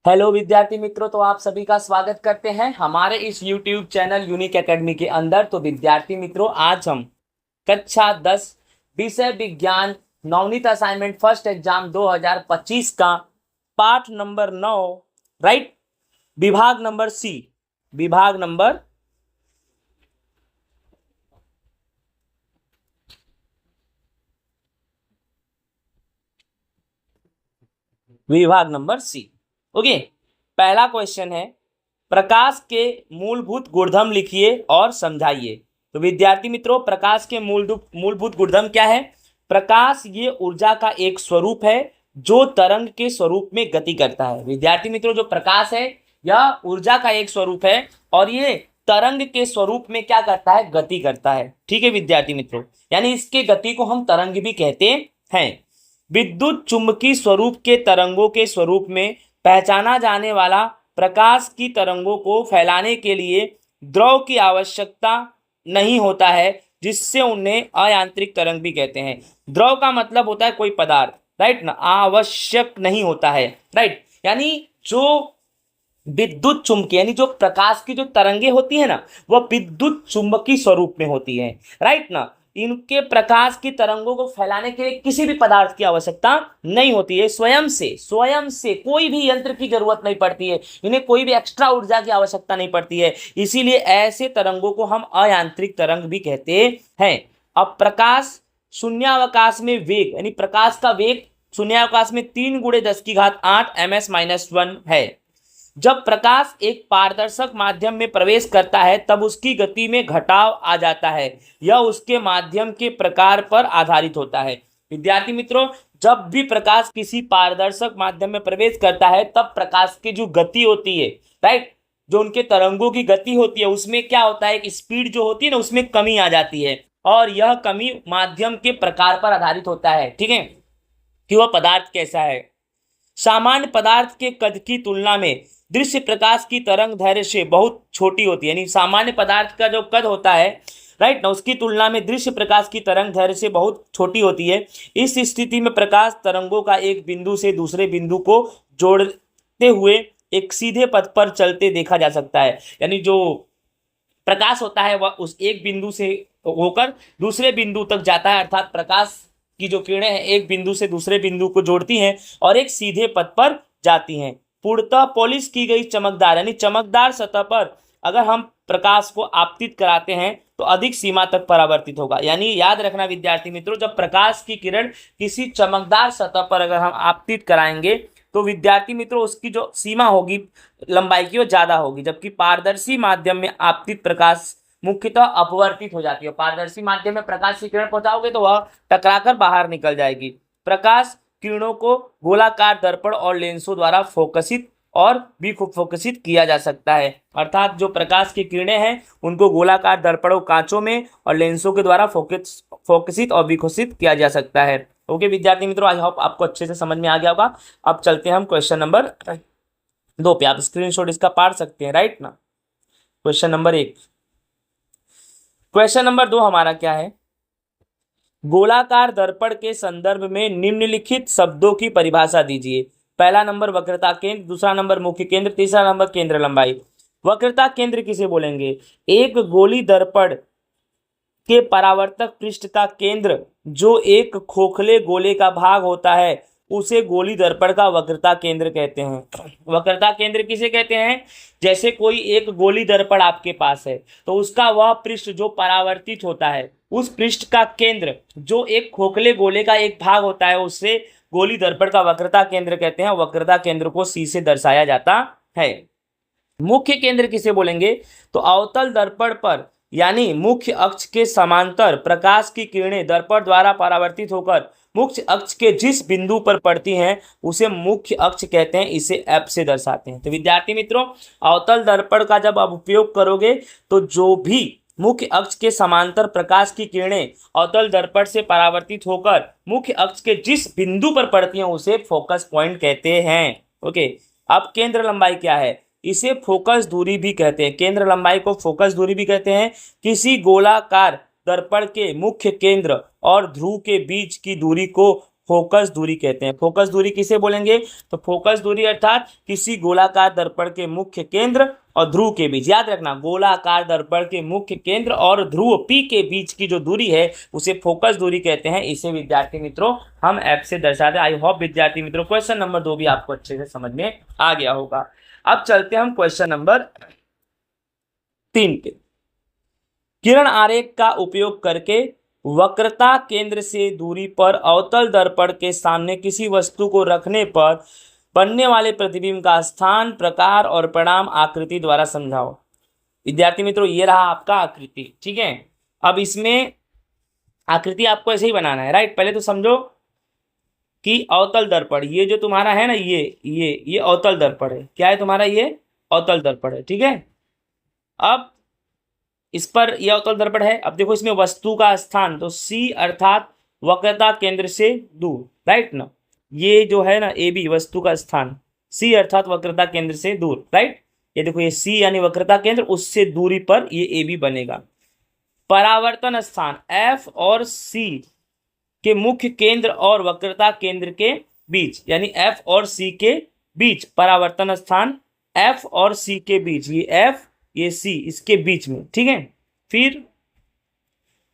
Hello विद्यार्थी मित्रों, तो आप सभी का स्वागत करते हैं हमारे इस YouTube चैनल यूनिक एकेडमी के अंदर। तो विद्यार्थी मित्रों, आज हम कक्षा 10 विषय विज्ञान नवनीत असाइनमेंट फर्स्ट एग्जाम 2025 का पाठ नंबर 9, राइट, विभाग नंबर सी, विभाग नंबर विभाग नंबर सी। ओके, पहला क्वेश्चन है, प्रकाश के मूलभूत गुणधर्म लिखिए और समझाइए। तो विद्यार्थी मित्रों, प्रकाश के मूलभूत गुणधर्म क्या है? प्रकाश ये ऊर्जा का एक स्वरूप है जो तरंग के स्वरूप में गति करता है। विद्यार्थी मित्रों, जो प्रकाश है यह ऊर्जा का एक स्वरूप है और ये तरंग के स्वरूप में क्या करता है? गति करता है। ठीक है विद्यार्थी मित्रों, यानी इसके गति को हम तरंग भी कहते हैं। विद्युत चुंबकीय स्वरूप के तरंगों के स्वरूप में पहचाना जाने वाला प्रकाश की तरंगों को फैलाने के लिए द्रव की आवश्यकता नहीं होता है, जिससे उन्हें अयांत्रिक तरंग भी कहते हैं। द्रव का मतलब होता है कोई पदार्थ, राइट ना, आवश्यक नहीं होता है, राइट। यानी जो विद्युत चुंबकीय यानी जो प्रकाश की जो तरंगे होती है ना, वह विद्युत चुंबकीय स्वरूप में होती है, राइट ना। इनके प्रकाश की तरंगों को फैलाने के लिए किसी भी पदार्थ की आवश्यकता नहीं होती है। स्वयं से कोई भी यंत्र की जरूरत नहीं पड़ती है, इन्हें कोई भी एक्स्ट्रा ऊर्जा की आवश्यकता नहीं पड़ती है। इसीलिए ऐसे तरंगों को हम अयांत्रिक तरंग भी कहते हैं। अब प्रकाश शून्यावकाश में वेग यानी प्रकाश का वेग शून्यावकाश में 3 × 10⁸ ms-1 है। जब प्रकाश एक पारदर्शक माध्यम में प्रवेश करता है तब उसकी गति में घटाव आ जाता है। यह उसके माध्यम के प्रकार पर आधारित होता है। विद्यार्थी मित्रों, जब भी प्रकाश किसी पारदर्शक माध्यम में प्रवेश करता है तब प्रकाश की जो गति होती है, राइट, जो उनके तरंगों की गति होती है, उसमें क्या होता है? एक स्पीड जो होती है ना, उसमें कमी आ जाती है और यह कमी माध्यम के प्रकार पर आधारित होता है। ठीक है, कि वह पदार्थ कैसा है। सामान्य पदार्थ के कद की तुलना में दृश्य प्रकाश की तरंग दैर्घ्य से बहुत छोटी होती है। यानी सामान्य पदार्थ का जो कद होता है, राइट ना, उसकी तुलना में दृश्य प्रकाश की तरंग दैर्घ्य से बहुत छोटी होती है। इस स्थिति में प्रकाश तरंगों का एक बिंदु से दूसरे बिंदु को जोड़ते हुए एक सीधे पथ पर चलते देखा जा सकता है। यानी जो प्रकाश होता है वह उस एक बिंदु से होकर दूसरे बिंदु तक जाता है, अर्थात प्रकाश की जो किरणें हैं एक बिंदु से दूसरे बिंदु को जोड़ती हैं और एक सीधे पथ पर जाती हैं। पूर्णतः पॉलिश की गई चमकदार यानी चमकदार सतह पर अगर हम प्रकाश को आपतित कराते हैं तो अधिक सीमा तक परावर्तित होगा। यानी याद रखना विद्यार्थी मित्रों, जब प्रकाश की किरण किसी चमकदार सतह पर अगर हम आपतित कराएंगे तो विद्यार्थी मित्रों उसकी जो सीमा होगी लंबाई की वो ज्यादा होगी, जबकि पारदर्शी माध्यम में आपतित प्रकाश मुख्यतः अपवर्तित हो जाती है। पारदर्शी माध्यम में प्रकाश की किरण पहुंचाओगे तो वह टकराकर बाहर निकल जाएगी। प्रकाश किरणों को गोलाकार दर्पण और लेंसों द्वारा फोकसित और भी फोकसित किया जा सकता है। अर्थात जो प्रकाश की किरणें हैं उनको गोलाकार दर्पणों, कांचों में और लेंसों के द्वारा फोकसित और विकसित किया जा सकता है। ओके विद्यार्थी मित्रों, आई होप आपको अच्छे से समझ में आ गया होगा। अब चलते हैं हम क्वेश्चन नंबर 2 पे। आप स्क्रीनशॉट इसका पढ़ सकते हैं, राइट ना। Question number 1। क्वेश्चन नंबर 2 हमारा क्या है? गोलाकार दर्पण के संदर्भ में निम्नलिखित शब्दों की परिभाषा दीजिए। पहला नंबर वक्रता केंद्र, दूसरा नंबर मुख्य केंद्र, तीसरा नंबर केंद्र लंबाई। वक्रता केंद्र किसे बोलेंगे? एक गोली दर्पण के परावर्तक पृष्ठ का केंद्र जो एक खोखले गोले का भाग होता है उसे गोली दर्पण का वक्रता केंद्र कहते हैं। वक्रता केंद्र किसे कहते हैं? जैसे कोई एक गोली दर्पण आपके पास है तो उसका वह पृष्ठ जो परावर्तित होता है उस पृष्ठ का केंद्र जो एक खोखले गोले का एक भाग होता है उसे गोली दर्पण का वक्रता केंद्र कहते हैं। वक्रता केंद्र को C से दर्शाया जाता है। मुख्य केंद्र किसे बोलेंगे? तो अवतल दर्पण पर यानी मुख्य अक्ष के समांतर प्रकाश की किरणें दर्पण द्वारा परावर्तित होकर मुख्य अक्ष के जिस बिंदु पर पड़ती हैं उसे मुख्य अक्ष कहते हैं। इसे F से दर्शाते हैं। तो विद्यार्थी मित्रों, अवतल दर्पण का जब आप उपयोग करोगे तो जो भी मुख्य अक्ष के समांतर प्रकाश की किरणें अवतल दर्पण से परावर्तित होकर मुख्य अक्ष के जिस बिंदु पर पड़ती हैं उसे फोकस पॉइंट कहते हैं। ओके, अब केंद्र लंबाई क्या है? इसे फोकस दूरी भी कहते हैं। केंद्र लंबाई को फोकस दूरी भी कहते हैं। किसी गोलाकार दर्पण के मुख्य केंद्र और ध्रुव के बीच की दूरी को फोकस दूरी कहते हैं। फोकस दूरी किसे बोलेंगे? तो फोकस दूरी अर्थात किसी गोलाकार दर्पण के मुख्य केंद्र और ध्रुव के बीच, याद रखना, गोलाकार दर्पण के मुख्य केंद्र और ध्रुव P के बीच की जो दूरी है उसे फोकस दूरी कहते हैं। इसे विद्यार्थी मित्रों हम F से दर्शाते हैं। आई होप विद्यार्थी मित्रों क्वेश्चन नंबर 2 भी आपको अच्छे से समझ में आ गया होगा। अब चलते हैं हम क्वेश्चन नंबर 3 पे। किरण आरेख का उपयोग करके वक्रता केंद्र से दूरी पर अवतल दर्पण के सामने किसी वस्तु को रखने पर बनने वाले प्रतिबिंब का स्थान, प्रकार और परिणाम आकृति द्वारा समझाओ। विद्यार्थी मित्रों ये रहा आपका आकृति, ठीक है। अब इसमें आकृति आपको ऐसे ही बनाना है, राइट। पहले तो समझो कि अवतल दर्पण, ये जो तुम्हारा है ना, ये अवतल दर्पण है। क्या है तुम्हारा? ये अवतल दर्पण है, ठीक है। अब इस पर यह अवतल दर्पण है। अब देखो इसमें वस्तु का स्थान, तो C अर्थात वक्रता केंद्र से दूर, राइट ना। ये जो है ना AB वस्तु का स्थान, C अर्थात वक्रता केंद्र से दूर, राइट। ये देखो ये C यानी वक्रता केंद्र, उससे दूरी पर ये AB बनेगा। परावर्तन स्थान F और C के मुख्य केंद्र और वक्रता केंद्र के बीच, यानी F और C के बीच परावर्तन स्थान F और C के बीच, ये F ये C इसके बीच में, ठीक है। फिर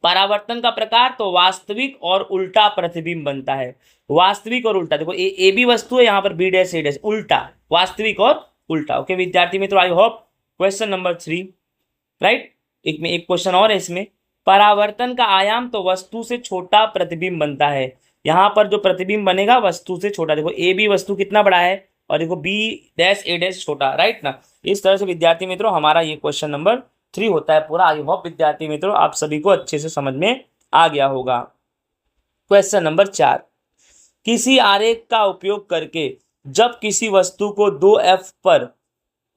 परावर्तन का प्रकार, तो वास्तविक और उल्टा प्रतिबिंब बनता है। वास्तविक और उल्टा, देखो ए बी वस्तु है, यहाँ पर B डैश A डैश, उल्टा, वास्तविक और उल्टा। ओके विद्यार्थी मित्रों, I hope question number 3, right. एक क्वेश्चन और है इसमें। परावर्तन का आयाम, तो वस्तु से छोटा प्रतिबिंब बनता है। यहाँ पर जो प्रतिबिंब बनेगा वस्तु से छोटा, देखो AB वस्तु कितना बड़ा है और देखो B डैश A डैश छोटा, राइट ना। इस तरह से विद्यार्थी मित्रों हमारा ये क्वेश्चन नंबर 3 होता है पूरा। आई होप विद्यार्थी मित्रों आप सभी को अच्छे से समझ में आ गया होगा। क्वेश्चन नंबर 4, किसी आरेख का उपयोग करके जब किसी वस्तु को 2F पर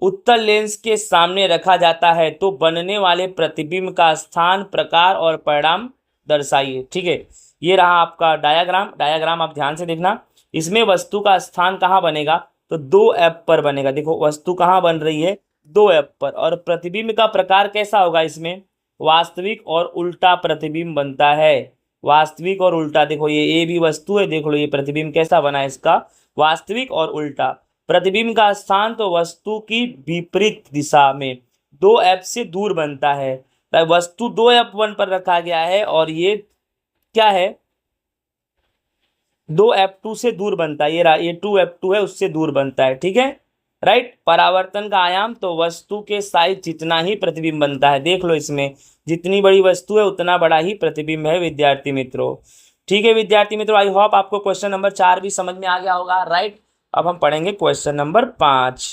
उत्तल लेंस के सामने रखा जाता है तो बनने वाले प्रतिबिंब का स्थान, प्रकार और परिणाम दर्शाइए, ठीक है। ये रहा आपका डायग्राम आप ध्यान से देखना। इसमें वस्तु का स्थान कहाँ बनेगा? तो 2F पर बनेगा। देखो वस्तु कहाँ बन रही है? 2F पर। और प्रतिबिंब का प्रकार कैसा होगा? इसमें वास्तविक और उल्टा प्रतिबिंब बनता है। वास्तविक और उल्टा, देखो ये AB वस्तु है, देख लो ये प्रतिबिंब कैसा बना है इसका, वास्तविक और उल्टा। प्रतिबिंब का स्थान, तो वस्तु की विपरीत दिशा में 2F से दूर बनता है। वस्तु 2F1 पर रखा गया है और ये क्या है? 2F2 से दूर बनता है। ये 2F2 है, उससे दूर बनता है, ठीक है, राइट। परावर्तन का आयाम, तो वस्तु के साइज जितना ही प्रतिबिंब बनता है। देख लो इसमें जितनी बड़ी वस्तु है उतना बड़ा ही प्रतिबिंब है विद्यार्थी मित्रों, ठीक है विद्यार्थी मित्रों। आई होप आपको क्वेश्चन नंबर 4 भी समझ में आ गया होगा, राइट। अब हम पढ़ेंगे क्वेश्चन नंबर 5।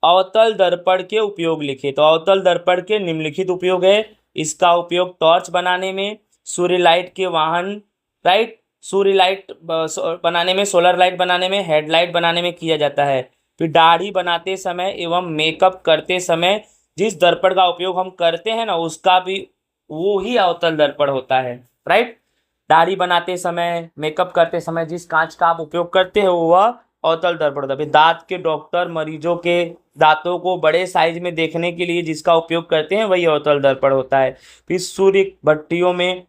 अवतल दर्पण के उपयोग लिखे। तो अवतल दर्पण के निम्नलिखित उपयोग है। इसका उपयोग टॉर्च बनाने में, सूर्य लाइट के वाहन, राइट, सूर्य लाइट बनाने में, सोलर लाइट बनाने में, हेडलाइट बनाने में किया जाता है। फिर दाढ़ी बनाते समय एवं मेकअप करते समय जिस दर्पण का उपयोग हम करते हैं ना, उसका भी वो ही अवतल दर्पण होता है, राइट। दाढ़ी बनाते समय, मेकअप करते समय जिस कांच का आप उपयोग करते हो वह अवतल दर्पण होता है। फिर दांत के डॉक्टर मरीजों के दांतों को बड़े साइज में देखने के लिए जिसका उपयोग करते हैं वही अवतल दर्पण होता है। फिर सूर्य भट्टियों में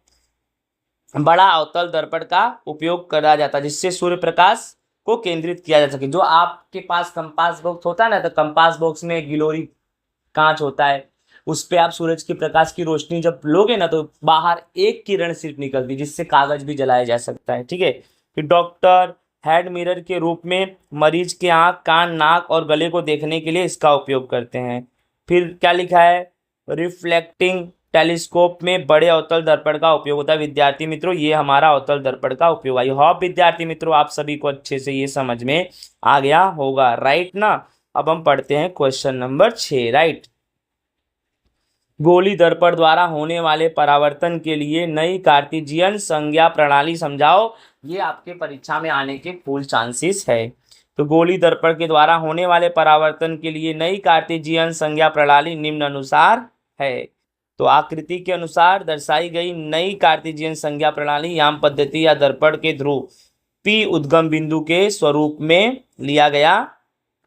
बड़ा अवतल दर्पण का उपयोग करा जाता है जिससे सूर्य प्रकाश को केंद्रित किया जा सके। जो आपके पास कंपास बॉक्स होता है ना, तो कंपास बॉक्स में गिलोरी कांच होता है, उस पे आप सूरज की प्रकाश की रोशनी जब लोगे ना तो बाहर एक किरण सिर्फ निकलती जिससे कागज भी जलाया जा सकता है, ठीक है। फिर डॉक्टर हेड मिरर के रूप में मरीज के आँख, कान, नाक और गले को देखने के लिए इसका उपयोग करते हैं। फिर क्या लिखा है? रिफ्लेक्टिंग टेलीस्कोप में बड़े अवतल दर्पण का उपयोग होता है। विद्यार्थी मित्रों ये हमारा अवतल दर्पण का उपयोग। आई होप विद्यार्थी मित्रों आप सभी को अच्छे से ये समझ में आ गया होगा, राइट ना। अब हम पढ़ते हैं क्वेश्चन नंबर 6, राइट। गोली दर्पण द्वारा होने वाले परावर्तन के लिए नई कार्टेशियन संज्ञा प्रणाली समझाओ। ये आपके परीक्षा में आने के फुल चांसेस है। तो गोली दर्पण के द्वारा होने वाले परावर्तन के लिए नई कार्टेशियन संज्ञा प्रणाली निम्न अनुसार है। तो आकृति के अनुसार दर्शाई गई नई कार्टेशियन संज्ञा प्रणाली याम पद्धति या दर्पण के ध्रुव P उद्गम बिंदु के स्वरूप में लिया गया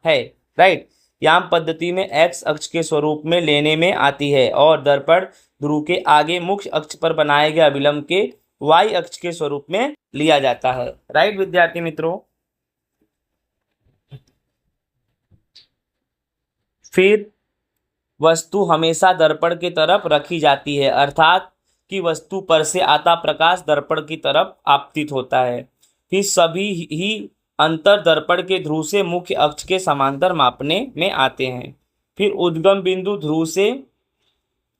है, राइट। याम पद्धति में x अक्ष के स्वरूप में लेने में आती है और दर्पण ध्रुव के आगे मुख्य अक्ष पर बनाए गए अभिलंब के y अक्ष के स्वरूप में लिया जाता है। राइट विद्यार्थी मित्रों। फिर वस्तु हमेशा दर्पण की तरफ रखी जाती है, अर्थात कि वस्तु पर से आता प्रकाश दर्पण की तरफ आपतित होता है। फिर सभी ही अंतर दर्पण के ध्रुव से मुख्य अक्ष के समांतर मापने में आते हैं। फिर उद्गम बिंदु ध्रुव से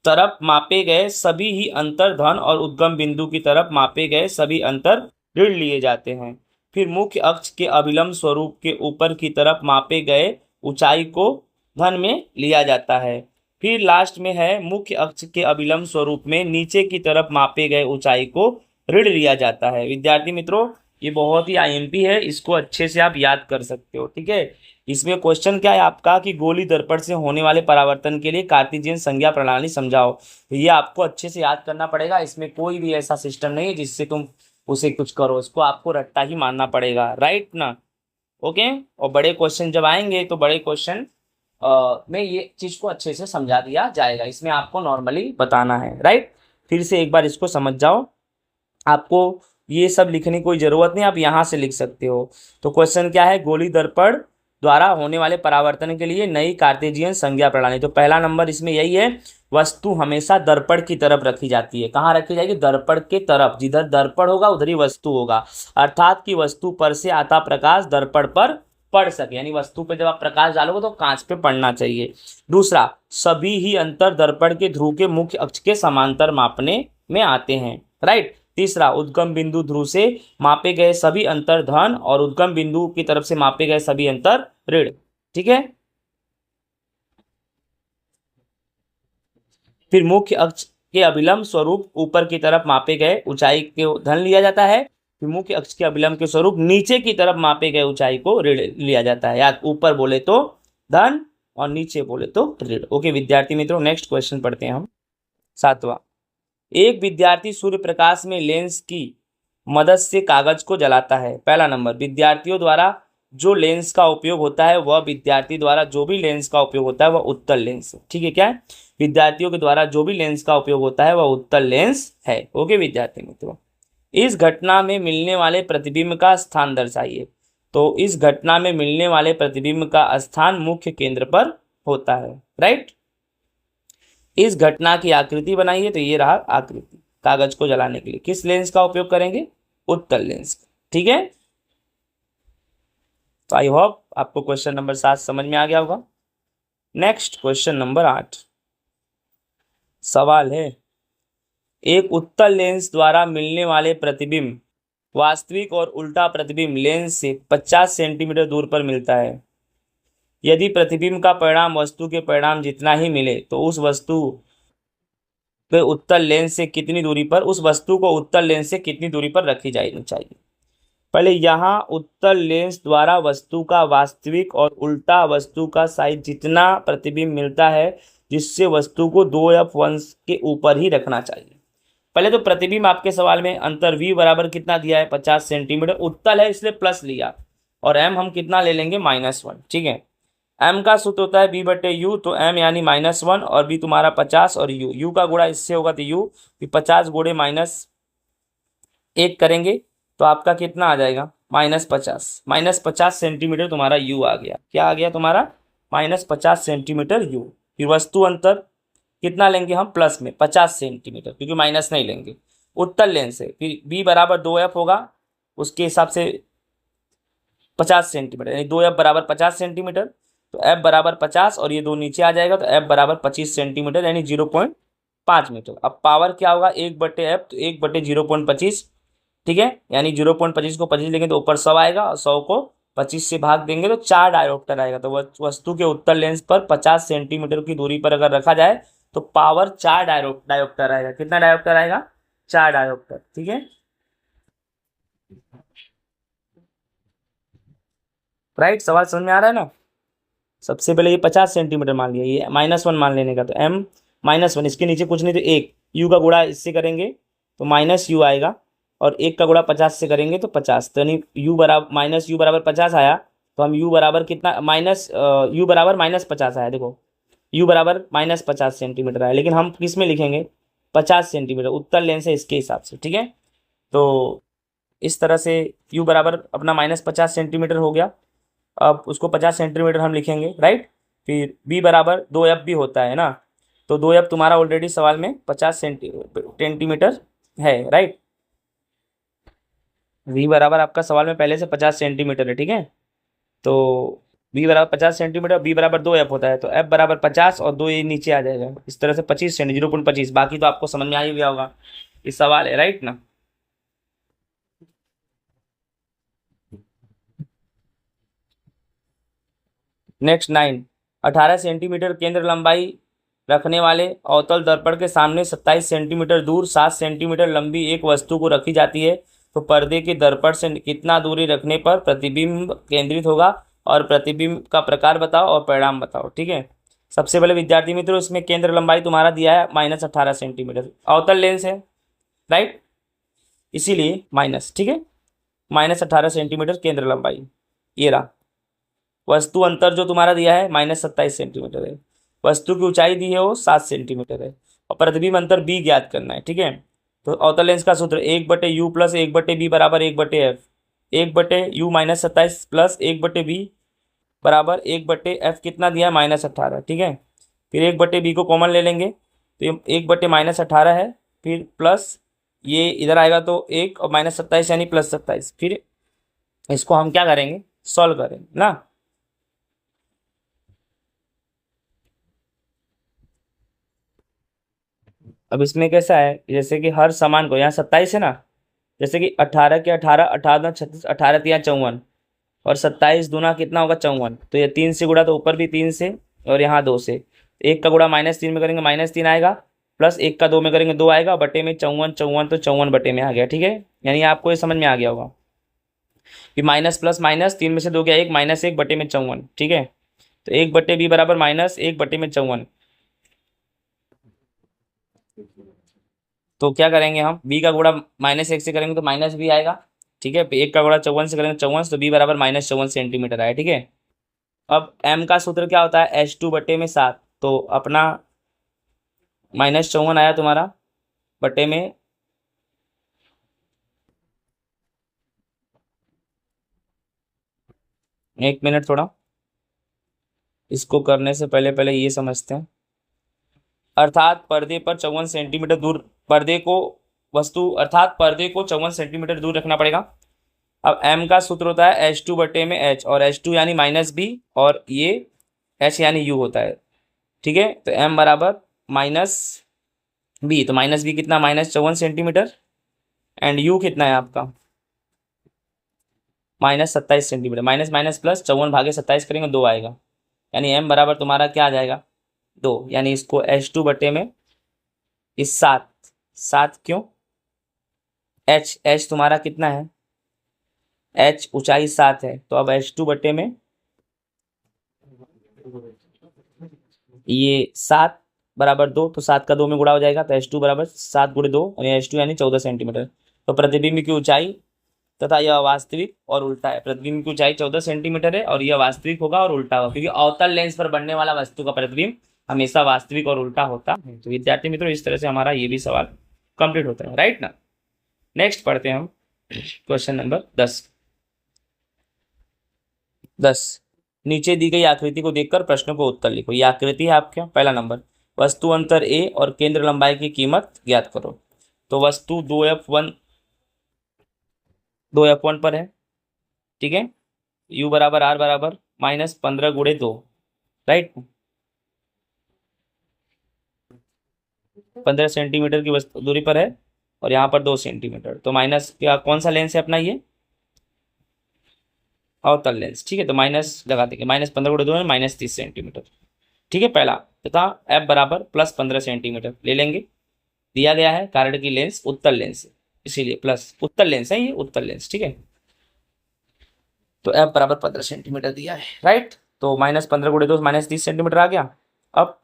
तरफ मापे गए सभी ही अंतर धन और उद्गम बिंदु की तरफ मापे गए सभी अंतर ऋण लिए जाते हैं। फिर मुख्य अक्ष के अभिलंब स्वरूप के ऊपर की तरफ मापे गए ऊंचाई को धन में लिया जाता है। फिर लास्ट में है मुख्य अक्ष के अभिलंब स्वरूप में नीचे की तरफ मापे गए ऊंचाई को ऋण लिया जाता है। विद्यार्थी मित्रों, ये बहुत ही आईएमपी है, इसको अच्छे से आप याद कर सकते हो। ठीक है, इसमें क्वेश्चन क्या है आपका कि गोली दर्पण से होने वाले परावर्तन के लिए कार्टेशियन संज्ञा प्रणाली समझाओ। तो ये आपको अच्छे से याद करना पड़ेगा। इसमें कोई भी ऐसा सिस्टम नहीं है जिससे तुम उसे कुछ करो, इसको आपको रट्टा ही मानना पड़ेगा। राइट ना? ओके। और बड़े क्वेश्चन जब आएंगे तो बड़े क्वेश्चन में ये चीज को अच्छे से समझा दिया जाएगा, इसमें आपको नॉर्मली बताना है। राइट, फिर से एक बार इसको समझ जाओ। आपको ये सब लिखने की कोई जरूरत नहीं, आप यहाँ से लिख सकते हो। तो क्वेश्चन क्या है, गोली दर्पण द्वारा होने वाले परावर्तन के लिए नई कार्टेशियन संज्ञा प्रणाली। तो पहला नंबर इसमें यही है, वस्तु हमेशा दर्पण की तरफ रखी जाती है। कहाँ रखी जाएगी? दर्पण के तरफ। जिधर दर्पण होगा उधर ही वस्तु होगा, अर्थात कि वस्तु पर से आता प्रकाश दर्पण पर पड़ सके, यानी वस्तु पे जब आप प्रकाश डालोगे तो कांच पे पड़ना चाहिए। दूसरा, सभी ही अंतर दर्पण के ध्रुव के मुख्य अक्ष के समांतर मापने में आते हैं। राइट। तीसरा, उद्गम बिंदु ध्रुव से मापे गए सभी अंतर धन और उद्गम बिंदु की तरफ से मापे गए सभी अंतर ऋण। ठीक है। फिर मुख्य अक्ष के अभिलंब स्वरूप ऊपर की तरफ मापे गए ऊंचाई को धन लिया जाता है। फिर मुख्य अक्ष के अभिलंब के स्वरूप नीचे की तरफ मापे गए ऊंचाई को ऋण लिया जाता है। या ऊपर बोले तो धन और नीचे बोले तो ऋण। ओके विद्यार्थी मित्रों, नेक्स्ट क्वेश्चन पढ़ते हैं हम। 7वां, एक विद्यार्थी सूर्य प्रकाश में लेंस की मदद से कागज को जलाता है। पहला नंबर, विद्यार्थियों द्वारा जो लेंस का उपयोग होता है वह विद्यार्थी द्वारा जो भी लेंस का उपयोग होता है वह उत्तल लेंस है। ठीक है, क्या है? विद्यार्थियों के द्वारा जो भी लेंस का उपयोग होता है वह उत्तल लेंस है। ओके विद्यार्थी मित्रों, इस घटना में मिलने वाले प्रतिबिंब का स्थान दर्शाइए। तो इस घटना में मिलने वाले प्रतिबिंब का स्थान मुख्य केंद्र पर होता है। राइट। इस घटना की आकृति बनाइए। तो ये रहा आकृति, कागज को जलाने के लिए किस लेंस का उपयोग करेंगे? उत्तल लेंस का। ठीक है, तो आई होप आपको क्वेश्चन नंबर 7 समझ में आ गया होगा। नेक्स्ट क्वेश्चन नंबर 8, सवाल है, एक उत्तल लेंस द्वारा मिलने वाले प्रतिबिंब वास्तविक और उल्टा प्रतिबिंब लेंस से 50 सेंटीमीटर दूर पर मिलता है। यदि प्रतिबिंब का परिणाम वस्तु के परिणाम जितना ही मिले तो उस वस्तु के उत्तल लेंस से कितनी दूरी पर, उस वस्तु को उत्तल लेंस से कितनी दूरी पर रखी जानी चाहिए। पहले यहाँ उत्तल लेंस द्वारा वस्तु का वास्तविक और उल्टा वस्तु का साइज जितना प्रतिबिंब मिलता है, जिससे वस्तु को 2f1 के ऊपर ही रखना चाहिए। पहले तो प्रतिबिंब आपके सवाल में अंतर v बराबर कितना दिया है? 50 सेंटीमीटर। उत्तल है इसलिए प्लस लिया, और m हम कितना ले लेंगे? -1। ठीक है, m का सूत्र होता है b/u, तो m यानी -1 और b तुम्हारा 50 और u का गुणा इससे होगा तो u 50 गुणे -1 करेंगे तो आपका कितना आ जाएगा? -50। -50 सेंटीमीटर तुम्हारा u आ गया। क्या आ गया तुम्हारा? -50 सेंटीमीटर u। फिर वस्तु अंतर कितना लेंगे हम? प्लस में 50 सेंटीमीटर, क्योंकि माइनस नहीं लेंगे। उत्तल लेंस है, फिर b बराबर 2f होगा, उसके हिसाब से 50 सेंटीमीटर, यानी 2f बराबर 50 सेंटीमीटर। तो f बराबर 50 और ये 2 नीचे आ जाएगा तो f बराबर 25 सेंटीमीटर, यानी 0.5 मीटर। अब पावर क्या होगा? 1/f, तो 1/0.25। ठीक है, यानी 0.25 को 25 लेंगे तो ऊपर 100 आएगा, और 100 को 25 से भाग देंगे तो 4 डायोप्टर आएगा। तो वस्तु के उत्तल लेंस पर 50 सेंटीमीटर की दूरी पर अगर रखा जाए तो पावर 4 डायोप्टर आएगा। कितना डायोप्टर आएगा? 4 डायोप्टर। ठीक है, राइट। सवाल समझ में आ रहा है ना? सबसे पहले ये 50 सेंटीमीटर मान लिया, ये -1 मान लेने का, तो m -1, इसके नीचे कुछ नहीं तो 1, u का गुणा इससे करेंगे तो -u आएगा, और 1 का गुणा 50 से करेंगे तो 50, तो यानी u बराबर -50 आया। तो हम u बराबर कितना u बराबर -50 आया। देखो u बराबर -50 सेंटीमीटर आया, लेकिन हम किस में लिखेंगे? 50 सेंटीमीटर। उत्तल लेंस है इसके हिसाब से। ठीक है, तो इस तरह से u बराबर अपना -50 सेंटीमीटर हो गया। अब उसको 50 सेंटीमीटर हम लिखेंगे, राइट। फिर b बराबर 2f भी होता है ना, तो 2f तुम्हारा ऑलरेडी सवाल में 50 सेंटीमीटर है, राइट। v बराबर आपका सवाल में पहले से 50 सेंटीमीटर है, ठीक है। तो v बराबर 50 सेंटीमीटर, b बराबर 2f होता है, तो f बराबर 50 और 2 ये नीचे आ जाएगा, इस तरह से 25 सेंटी 0.25। बाकी तो आपको समझ में आ ही गया होगा, इस सवाल है, राइट ना। नेक्स्ट 9, 18 सेंटीमीटर केंद्र लंबाई रखने वाले अवतल दर्पण के सामने 27 सेंटीमीटर दूर 7 सेंटीमीटर लंबी एक वस्तु को रखी जाती है, तो पर्दे के दर्पण से कितना दूरी रखने पर प्रतिबिंब केंद्रित होगा, और प्रतिबिंब का प्रकार बताओ और परिणाम बताओ, ठीक है। सबसे पहले विद्यार्थी मित्रों, इसमें केंद्र लंबाई तुम्हारा दिया है -18 सेंटीमीटर, अवतल लेंस है, राइट, इसीलिए माइनस, ठीक है। -18 सेंटीमीटर केंद्र लंबाई, ये रहा। वस्तु अंतर जो तुम्हारा दिया है -27 सेंटीमीटर है, वस्तु की ऊंचाई दी है वो 7 सेंटीमीटर है, और प्रतिबिंब अंतर b ज्ञात करना है, ठीक है। तो अवतल लेंस का सूत्र 1/u प्लस 1/b बराबर 1/f, 1/u -27 प्लस 1/b बराबर 1/f, कितना दिया है -18, ठीक है। फिर 1/b को कॉमन ले लेंगे, तो ये 1/-18 है, फिर प्लस ये इधर आएगा तो 1 और -27 यानी +27। फिर इसको हम क्या करेंगे, सॉल्व करेंगे ना। अब इसमें कैसा है, जैसे कि हर समान को, यहाँ 27 है ना, जैसे कि 18 के 18, 18 36, 18 तिया 54, और 27 दूना कितना होगा 54, तो ये 3 से गुणा, तो ऊपर भी 3 से और यहाँ 2 से, एक का गुणा -3 में करेंगे -3 आएगा, प्लस एक का 2 में करेंगे 2 आएगा, बटे में 54, 54 तो 54 बटे में आ गया, ठीक है। यानी आपको ये समझ में आ गया होगा कि माइनस प्लस माइनस 3 में से 2 गया 1, -1 बटे में 54, ठीक है। तो 1/b बराबर -1 बटे में 54। तो क्या करेंगे हम, b का गुणा -1 से करेंगे तो -b आएगा, ठीक है। एक का गुणा 54 से करेंगे 54, तो b बराबर -54 सेंटीमीटर आया, ठीक है। अब m का सूत्र क्या होता है, h2/7, तो अपना -54 आया तुम्हारा बटे में, एक मिनट थोड़ा, इसको करने से पहले पहले ये समझते हैं। अर्थात पर्दे पर 54 सेंटीमीटर दूर, पर्दे को वस्तु अर्थात पर्दे को 54 सेंटीमीटर दूर रखना पड़ेगा। अब m का सूत्र होता है h2/h, और h2 यानी -b, और ये h यानी u होता है, ठीक है। तो m बराबर -b, तो -b कितना, -54 सेंटीमीटर, एंड u कितना है आपका -27 सेंटीमीटर, माइनस माइनस प्लस 54/27 करेंगे 2 आएगा, यानी m बराबर तुम्हारा क्या आ जाएगा 2, यानी इसको h2 बटे में इस 7, 7 क्यों, h तुम्हारा कितना है, h ऊंचाई 7 है, तो अब h2 बटे में ये 7 बराबर 2, तो 7 का 2 में गुणा हो जाएगा, तो h2 बराबर 7 × 2, और h2 यानी 14 सेंटीमीटर। तो प्रतिबिंब की ऊंचाई तथा यह वास्तविक और उल्टा है, प्रतिबिंब की ऊंचाई 14 सेंटीमीटर है, और यह वास्तविक होगा और उल्टा होगा, क्योंकि अवतल लेंस पर बनने वाला वस्तु का प्रतिबिंब हमेशा वास्तविक और उल्टा होता है। तो विद्यार्थी मित्रों, इस तरह से हमारा ये भी सवाल कंप्लीट होता है, राइट ना। नेक्स्ट पढ़ते हैं हम क्वेश्चन नंबर 10। नीचे दी गई आकृति को देखकर प्रश्नों को उत्तर लिखो। ये आकृति है आपके, पहला नंबर, वस्तु अंतर a और केंद्र लंबाई की कीमत ज्ञात करो। तो वस्तु 2f1 पर है, ठीक है। u बराबर r बराबर -15 × 2, राइट, 15 सेंटीमीटर की वस्तु दूरी पर है, और यहाँ पर 2 सेंटीमीटर, तो माइनस क्या, कौन सा लेंस है अपना, ये अवतल लेंस, ठीक है। तो माइनस लगा देंगे, -15 × 2 है -30 सेंटीमीटर, ठीक है पहला, तथा f बराबर +15 सेंटीमीटर ले लेंगे, दिया गया है कारण की लेंस उत्तल लेंस है, इसीलिए प्लस उत्तल लेंस है, ये उत्तल लेंस, ठीक है। तो f बराबर 15 सेंटीमीटर दिया है, राइट। तो -15 × 2 -30 सेंटीमीटर आ गया। अब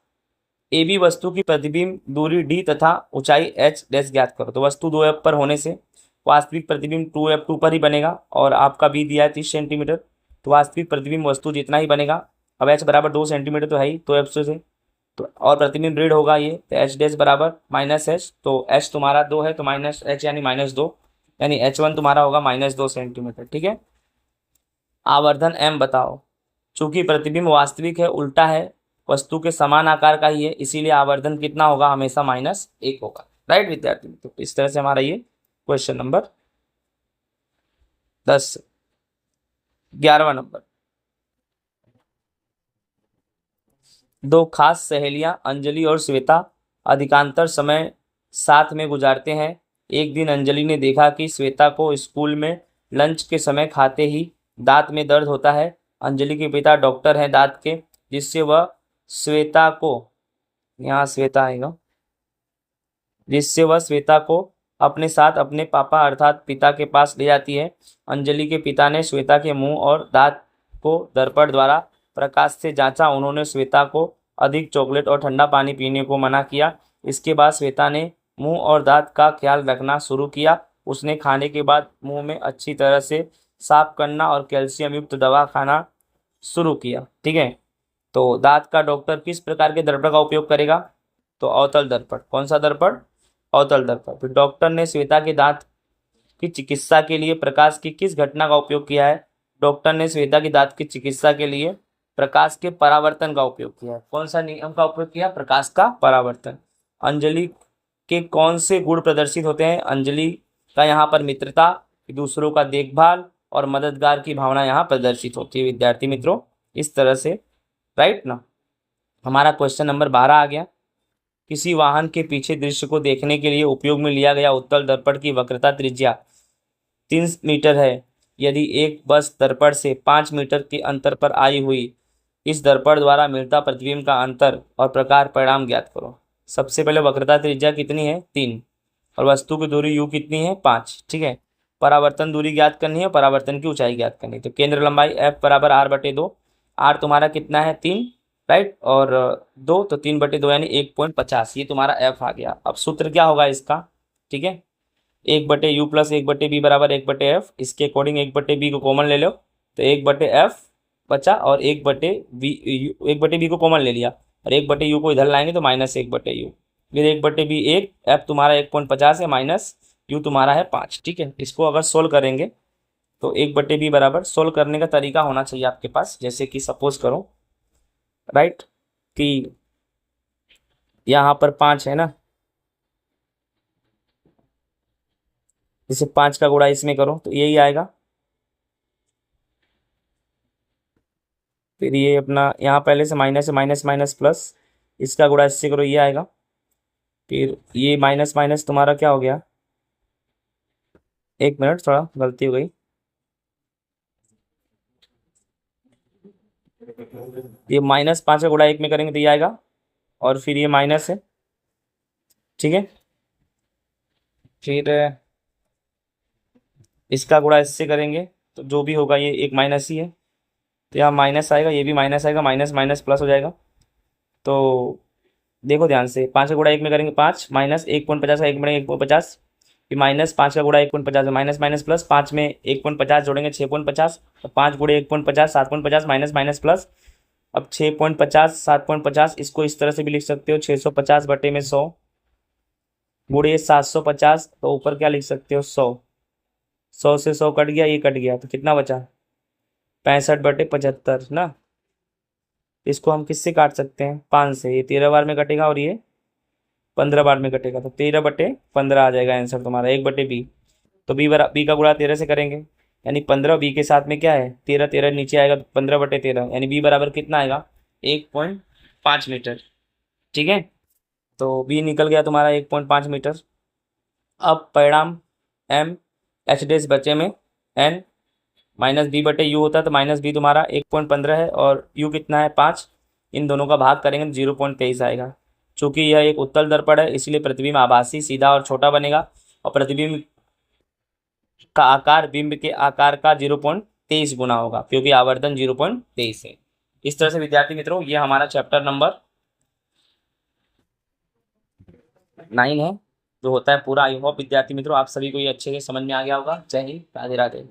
ए बी वस्तु की प्रतिबिंब दूरी d तथा ऊंचाई h डैश ज्ञात करो। तो वस्तु 2f पर होने से वास्तविक प्रतिबिंब 2f2 पर ही बनेगा, और आपका b दिया है 30 सेंटीमीटर, तो वास्तविक प्रतिबिंब वस्तु जितना ही बनेगा। अब h बराबर 2 सेंटीमीटर तो है ही, तो f से तो, और प्रतिबिंब ऋण होगा ये, तो h डैश बराबर -h, तो h तुम्हारा 2 है, तो -h यानी -2, यानी H1 तुम्हारा होगा -2 सेंटीमीटर। ठीक है, आवर्धन m बताओ। चूंकि प्रतिबिंब वास्तविक है, उल्टा है, वस्तु के समान आकार का ही है, इसीलिए आवर्धन कितना होगा, हमेशा -1 होगा। राइट विद्यार्थी, तो इस तरह से हमारा ये क्वेश्चन नंबर 10। 11वां नंबर, दो खास सहेलियां अंजलि और श्वेता अधिकांतर समय साथ में गुजारते हैं। एक दिन अंजलि ने देखा कि श्वेता को स्कूल में लंच के समय खाते ही दांत में दर्द होता है। अंजलि के पिता डॉक्टर हैं दांत के, जिससे वह श्वेता को, यहाँ श्वेता आएगा, जिससे वह श्वेता को अपने साथ अपने पापा अर्थात पिता के पास ले जाती है। अंजलि के पिता ने श्वेता के मुंह और दांत को दर्पण द्वारा प्रकाश से जांचा। उन्होंने श्वेता को अधिक चॉकलेट और ठंडा पानी पीने को मना किया। इसके बाद श्वेता ने मुंह और दांत का ख्याल रखना शुरू किया। उसने खाने के बाद मुंह में अच्छी तरह से साफ करना और कैल्शियम युक्त दवा खाना शुरू किया। ठीक है, तो दांत का डॉक्टर किस प्रकार के दर्पण का उपयोग करेगा, तो अवतल दर्पण। कौन सा दर्पण, अवतल दर्पण। फिर डॉक्टर ने श्वेता के दांत की चिकित्सा के लिए प्रकाश की किस घटना का उपयोग किया है, डॉक्टर ने श्वेता के दांत की चिकित्सा के लिए प्रकाश के परावर्तन का उपयोग किया है। कौन सा नियम का उपयोग किया, प्रकाश का परावर्तन। अंजलि के कौन से गुण प्रदर्शित होते हैं, अंजलि का यहाँ पर मित्रता, दूसरों का देखभाल और मददगार की भावना यहाँ प्रदर्शित होती है विद्यार्थी मित्रों। इस तरह से राइट ना, हमारा क्वेश्चन नंबर 12 आ गया। किसी वाहन के पीछे दृश्य को देखने के लिए उपयोग में लिया गया उत्तल दर्पण की वक्रता त्रिज्या 3 मीटर है। यदि एक बस दर्पण से 5 मीटर के अंतर पर आई हुई, इस दर्पण द्वारा मिलता प्रतिबिंब का अंतर और प्रकार परिणाम ज्ञात करो। सबसे पहले वक्रता त्रिज्या कितनी है, 3, और वस्तु की दूरी u कितनी है, 5। ठीक है, परावर्तन दूरी ज्ञात करनी है, परावर्तन की ऊंचाई ज्ञात करनी है। तो केंद्र लंबाई f बराबर r/2, r तुम्हारा कितना है, 3, राइट, और 2, तो 3/2 यानी 1.50, ये तुम्हारा f आ गया। अब सूत्र क्या होगा इसका, ठीक है, 1/u प्लस 1/b बराबर 1/f। इसके अकॉर्डिंग 1/b को कॉमन ले लो, तो 1/f बचा और 1/b को कॉमन ले लिया और 1/u को इधर लाएंगे तो -1/u, फिर 1/b 1, f तुम्हारा 1.50 है, माइनस u तुम्हारा है 5। ठीक है, इसको अगर सोल्व करेंगे तो 1/b बराबर, सोल्व करने का तरीका होना चाहिए आपके पास। जैसे कि सपोज करो राइट कि यहाँ पर 5 है ना, जैसे 5 का गुणा इसमें करो तो यही आएगा। फिर ये अपना यहाँ पहले से माइनस है, माइनस माइनस प्लस, इसका गुणा इससे करो, ये आएगा। फिर ये माइनस माइनस तुम्हारा क्या हो गया, 1 मिनट, थोड़ा गलती हो गई। ये -5 का गुणा 1 में करेंगे तो ये आएगा, और फिर ये माइनस है। ठीक है, फिर इसका गुणा इससे करेंगे तो जो भी होगा ये एक माइनस ही है, तो यहाँ माइनस आएगा, ये भी माइनस आएगा, माइनस माइनस प्लस हो जाएगा। तो देखो ध्यान से, 5 का गुणा 1 में करेंगे 5, माइनस 1.50 का 1 में 1.50, फिर -5 का गुणा 1.50 है, माइनस माइनस प्लस, 5 में 1.50 जोड़ेंगे 6.50, तो 5 गुणे 1.50 7.50, माइनस माइनस प्लस। अब 6.50 7.50, इसको इस तरह से भी लिख सकते हो, 650/100 गुणे 750, तो ऊपर क्या लिख सकते हो, 100। 100 से 100 कट गया, ये कट गया, तो कितना बचा, 65/75 ना। इसको हम किससे काट सकते हैं, 5 से। ये 13 बार में कटेगा और ये 15 बार में कटेगा, तो 13/15 आ जाएगा आंसर तुम्हारा, 1/b। तो बी का गुणा 13 से करेंगे, यानी 15, बी के साथ में क्या है 13, 13 नीचे आएगा तो 15/13, यानी बी बराबर कितना आएगा, 1.5 मीटर। ठीक है, तो बी निकल गया तुम्हारा 1.5 मीटर। अब परिणाम m h डेस बचे में n -b/u होता है, तो -b तुम्हारा 1.15 है और u कितना है 5, इन दोनों का भाग करेंगे तो 0.23 आएगा। चूंकि यह एक उत्तल दर्पण है इसलिए प्रतिबिंब आभासी, सीधा और छोटा बनेगा, और प्रतिबिंब का आकार बिंब के आकार का 0.23 गुना होगा, क्योंकि आवर्धन 0.23 है। इस तरह से विद्यार्थी मित्रों ये हमारा चैप्टर नंबर 9 है जो होता है पूरा। आई होप विद्यार्थी मित्रों आप सभी को ये अच्छे से समझ में आ गया होगा। जय हिंद, राधे राधे।